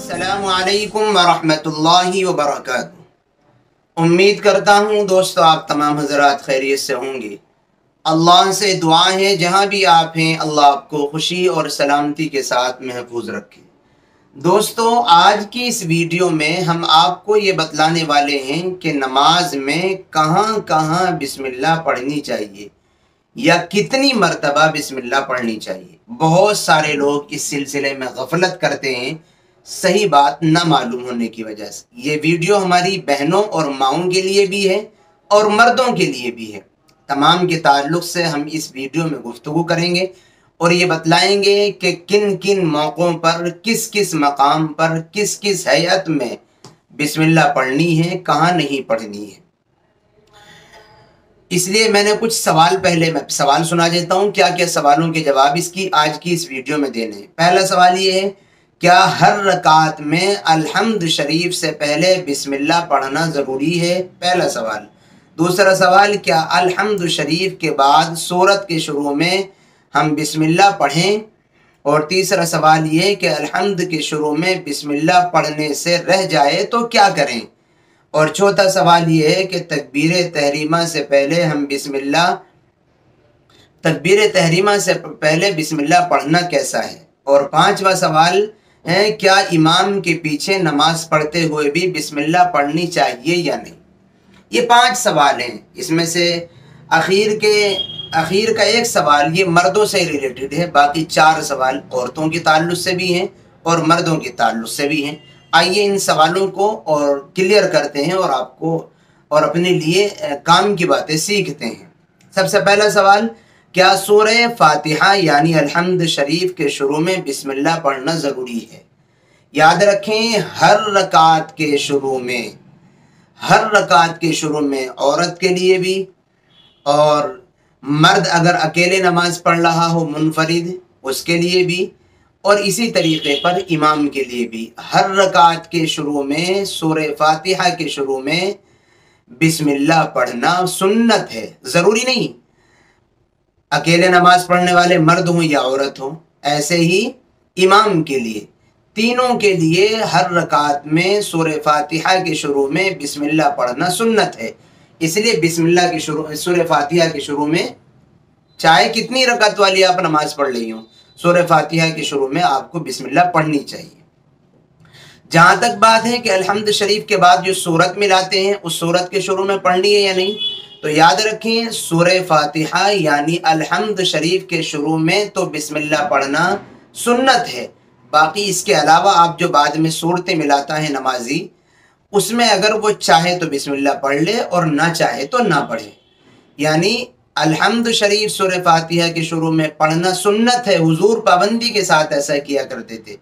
अस्सलामु अलैकुम वरहमतुल्लाहि वबरकातुहू। उम्मीद करता हूँ दोस्तों आप तमाम हज़रात खैरियत से होंगे। अल्लाह से दुआ है जहाँ भी आप हैं अल्लाह आपको खुशी और सलामती के साथ महफूज रखे। दोस्तों आज की इस वीडियो में हम आपको ये बतलाने वाले हैं कि नमाज में कहाँ कहाँ बिस्मिल्लाह पढ़नी चाहिए या कितनी मरतबा बिस्मिल्लाह पढ़नी चाहिए। बहुत सारे लोग इस सिलसिले में गफलत करते हैं सही बात ना मालूम होने की वजह से। ये वीडियो हमारी बहनों और माओं के लिए भी है और मर्दों के लिए भी है। तमाम के ताल्लुक़ से हम इस वीडियो में गुफ्तगू करेंगे और ये बतलाएंगे कि किन किन मौक़ों पर किस किस मकाम पर किस किस हैयत में बिस्मिल्लाह पढ़नी है, कहाँ नहीं पढ़नी है। इसलिए मैंने कुछ सवाल पहले मैं सवाल सुना देता हूँ, क्या क्या सवालों के जवाब इसकी आज की इस वीडियो में देने हैं। पहला सवाल ये है, क्या हर रकात में अल्हम्द शरीफ से पहले बिस्मिल्लाह पढ़ना ज़रूरी है? पहला सवाल। दूसरा सवाल, क्या अल्हम्द शरीफ के बाद सूरत के शुरू में हम बिस्मिल्लाह पढ़ें? और तीसरा सवाल ये कि अल्हम्द के शुरू में बिस्मिल्लाह पढ़ने से रह जाए तो क्या करें? और चौथा सवाल ये है कि तकबीर तहरीमा से पहले बिस्मिल्लाह पढ़ना कैसा है? और पांचवा सवाल है, क्या इमाम के पीछे नमाज पढ़ते हुए भी बिस्मिल्लाह पढ़नी चाहिए या नहीं? ये 5 सवाल हैं। इसमें से आखिर का एक सवाल ये मर्दों से रिलेटेड है, बाकी 4 सवाल औरतों के ताल्लुक़ से भी हैं और मर्दों के ताल्लुक़ से भी हैं। आइए इन सवालों को और क्लियर करते हैं और आपको और अपने लिए काम की बातें सीखते हैं। सबसे पहला सवाल, क्या सूरह फातिहा यानी अल्हम्द शरीफ के शुरू में बिस्मिल्लाह पढ़ना ज़रूरी है? याद रखें, हर रकात के शुरू में औरत के लिए भी और मर्द अगर अकेले नमाज पढ़ रहा हो मुनफरिद उसके लिए भी, और इसी तरीके पर इमाम के लिए भी हर रकात के शुरू में सूरह फातिहा के शुरू में बिस्मिल्लाह पढ़ना सुन्नत है, ज़रूरी नहीं। अकेले नमाज पढ़ने वाले मर्द हों या औरत हों, ऐसे ही इमाम के लिए, तीनों के लिए हर रकात में सूरह फातिहा के शुरू में बिस्मिल्लाह पढ़ना सुन्नत है। इसलिए सूरह फातिहा के शुरू में चाहे कितनी रकात वाली आप नमाज पढ़ रही हो, सूरह फातिहा के शुरू में आपको बिस्मिल्लाह पढ़नी चाहिए। जहाँ तक बात है कि अल्हम्द शरीफ के बाद जो सूरत मिलाते हैं उस सूरत के शुरू में पढ़नी है या नहीं, तो याद रखें सूरह फातिहा यानी अल्हम्द शरीफ के शुरू में तो बिस्मिल्लाह पढ़ना सुन्नत है। बाकी इसके अलावा आप जो बाद में सूरतें मिलाता है नमाजी, उसमें अगर वो चाहे तो बिस्मिल्लाह पढ़ ले और ना चाहे तो ना पढ़े। यानी अल्हम्द शरीफ सूरह फातिहा के शुरू में पढ़ना सुन्नत है, हुजूर पाबंदी के साथ ऐसा किया करते थे।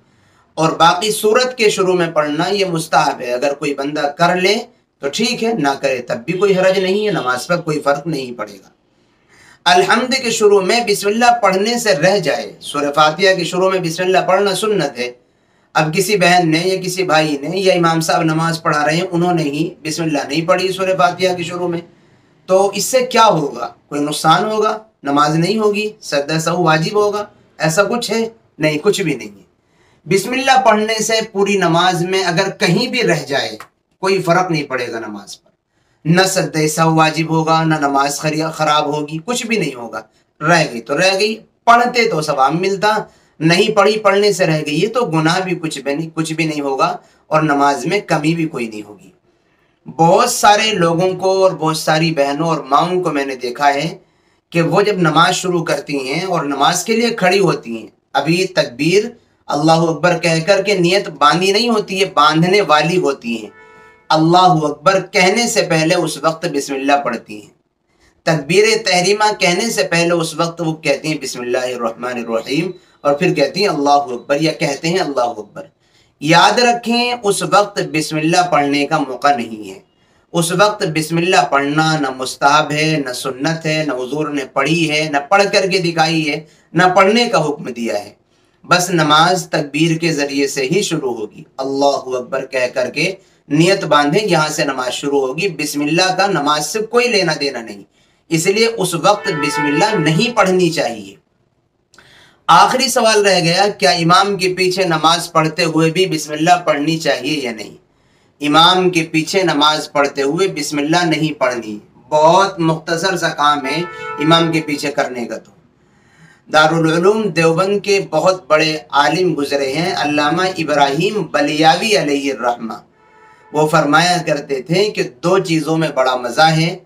और बाकी सूरत के शुरू में पढ़ना ये मुस्ताहब है। अगर कोई बंदा कर ले तो ठीक है, ना करे तब भी कोई हरज नहीं है, नमाज पर कोई फ़र्क नहीं पड़ेगा। अल्हम्द के शुरू में बिस्मिल्लाह पढ़ने से रह जाए, सूरह फातिहा के शुरू में बिस्मिल्लाह पढ़ना सुन्नत है। अब किसी बहन ने या किसी भाई ने या इमाम साहब नमाज पढ़ा रहे हैं, उन्होंने ही बिस्मिल्लाह नहीं पढ़ी सूरह फातिहा के शुरू में, तो इससे क्या होगा? कोई नुकसान होगा? नमाज नहीं होगी? सजदा सहू वाजिब होगा? ऐसा कुछ है? नहीं, कुछ भी नहीं है। बिस्मिल्लाह पढ़ने से पूरी नमाज में अगर कहीं भी रह जाए कोई फ़र्क नहीं पड़ेगा नमाज पर। न सजदा सहू वाजिब होगा, न नमाज ख़राब होगी, कुछ भी नहीं होगा। रह गई तो रह गई, पढ़ते तो सवाब मिलता, नहीं पढ़ी पढ़ने से रह गई ये तो गुनाह भी कुछ भी नहीं होगा और नमाज में कमी भी कोई नहीं होगी। बहुत सारे लोगों को और बहुत सारी बहनों और माओं को मैंने देखा है कि वो जब नमाज शुरू करती हैं और नमाज के लिए खड़ी होती हैं, अभी तकबीर अल्लाहु अकबर कह कर के नियत बांधी नहीं होती है, बांधने वाली होती हैं। अल्लाहु अकबर कहने से पहले उस वक्त बिस्मिल्लाह पढ़ती हैं। तकबीर तहरीमा कहने से पहले उस वक्त वो कहती हैं बिस्मिल्लाहिर्रहमानिर्रहीम और फिर कहती हैं अल्लाहु अकबर या कहते हैं अल्लाहु अकबर। याद रखें, उस वक्त बिस्मिल्लाह पढ़ने का मौका नहीं है। उस वक्त बिस्मिल्लाह पढ़ना न मुस्ताहब है, न सुन्नत है, न हुजूर ने पढ़ी है, न पढ़ करके दिखाई है, न पढ़ने का हुक्म दिया है। बस नमाज तकबीर के ज़रिए से ही शुरू होगी। अल्लाहु अकबर कह करके नियत बांधे, यहाँ से नमाज शुरू होगी। बिस्मिल्लाह का नमाज से कोई लेना देना नहीं, इसलिए उस वक्त बिस्मिल्लाह नहीं पढ़नी चाहिए। آخری سوال رہ گیا، کیا امام کے پیچھے نماز پڑھتے ہوئے بھی بسم اللہ پڑھنی چاہیے یا نہیں؟ امام کے پیچھے نماز پڑھتے ہوئے بسم اللہ نہیں پڑھنی، بہت مختصر سا کام ہے امام کے پیچھے کرنے کا۔ تو دارالعلوم دیوبند کے بہت بڑے عالم گزرے ہیں، علامہ ابراہیم بلیاوی علیہ الرحمہ، وہ فرمایا کرتے تھے کہ دو چیزوں میں بڑا مزہ ہے،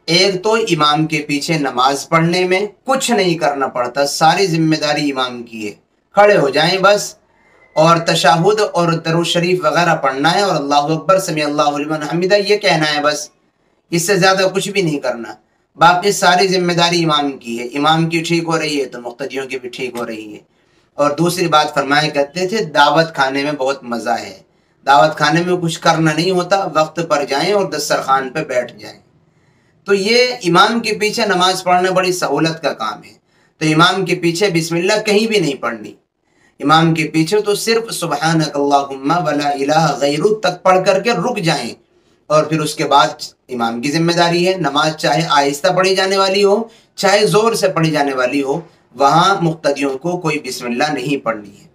ایک تو امام کے پیچھے نماز پڑھنے میں کچھ نہیں کرنا پڑتا، ساری ذمہ داری امام کی ہے، کھڑے ہو جائیں بس، اور تشہد اور درود شریف وغیرہ پڑھنا ہے اور اللہ اکبر سمیع اللہ لمن حمدہ یہ کہنا ہے بس، اس سے زیادہ کچھ بھی نہیں کرنا، باقی ساری ذمہ داری امام کی ہے، امام کی ٹھیک ہو رہی ہے تو مقتدیوں کی بھی ٹھیک ہو رہی ہے۔ اور دوسری بات فرمایا کرتے تھے، دعوت کھانے میں بہت مزہ ہے، دعوت کھانے میں کچھ کرنا نہیں ہوتا، وقت پر جائیں اور دسترخوان پہ بیٹھ جائیں۔ تو یہ امام کے پیچھے نماز پڑھنا بڑی سہولت کا کام ہے، تو امام کے پیچھے بسم اللہ کہیں بھی نہیں پڑھنی، امام کے پیچھے تو صرف سبحانک اللہم ولا الہ غیرک تک پڑھ کر کے رک جائیں، اور پھر اس کے بعد امام کی ذمہ داری ہے، نماز چاہے آہستہ پڑھی جانے والی ہو چاہے زور سے پڑھی جانے والی ہو، وہاں مقتدیوں کو کوئی بسم اللہ نہیں پڑھنی ہے۔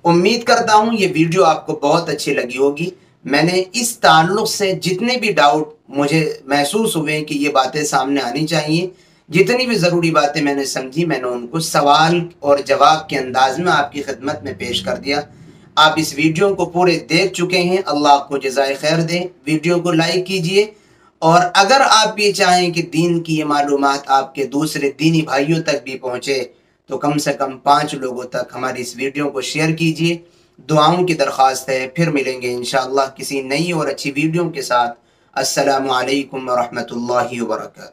امید کرتا ہوں یہ ویڈیو آپ کو بہت اچھی لگی ہوگی، میں نے اس تعلق سے جتنے بھی ڈاؤٹ مجھے محسوس ہوئے کہ یہ باتیں سامنے آنی چاہیے، جتنی بھی ضروری باتیں میں نے سمجھی، میں نے ان کو سوال اور جواب کے انداز میں آپ کی خدمت میں پیش کر دیا۔ آپ اس ویڈیو کو پورے دیکھ چکے ہیں، اللہ آپ کو جزائے خیر دے، ویڈیو کو لائک کیجئے، اور اگر آپ یہ چاہیں کہ دین کی یہ معلومات آپ کے دوسرے دینی بھائیوں تک بھی پہنچے تو کم سے کم 5 لوگوں تک ہماری اس ویڈیو کو شیئر کیجئے۔ دعاؤں کی درخواست ہے، پھر ملیں گے انشاءاللہ کسی نئی اور اچھی ویڈیو کے ساتھ۔ السلام علیکم ورحمۃ اللہ وبرکاتہ۔